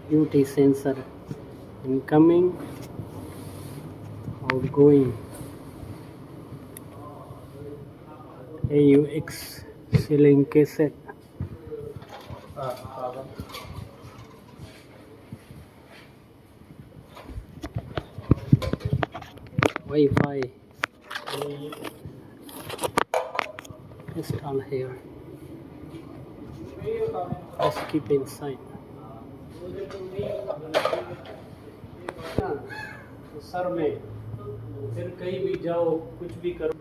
UT sensor, incoming, outgoing, AUX ceiling cassette, Wi-Fi install here. Let's keep inside. Sir में फिर कहीं भी जाओ कुछ भी करो.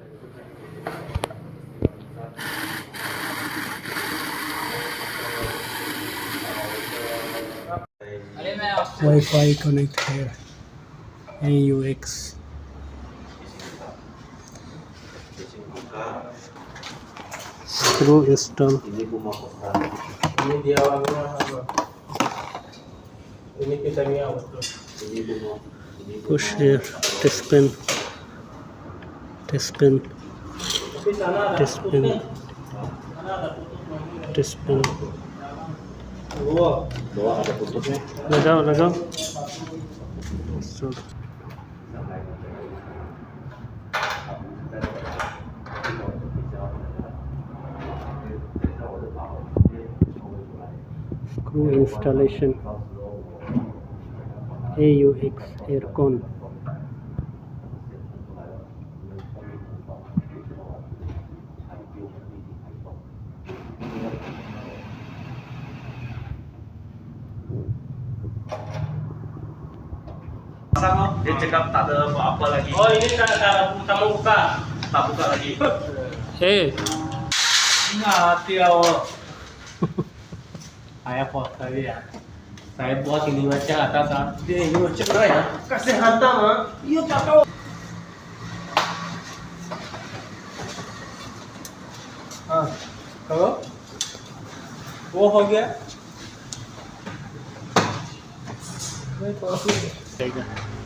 Wi-Fi connect here. AUX. Screw install. Ini dia ini kita Push here. Test pin. Test pin. Test pin. Test pin. लगाओ. Screw installation. AUX aircon. Dia cakap tak ada apa-apa lagi. Oh, ini cara kamu buka. Tak buka lagi. Ingat ya. Saya pos tadi ya. Saya buat ini macam atas. Dia ini macam mana ya? Kasih hantam ah. Iya tak tahu. हाँ, करो. वो हो गया. There you go.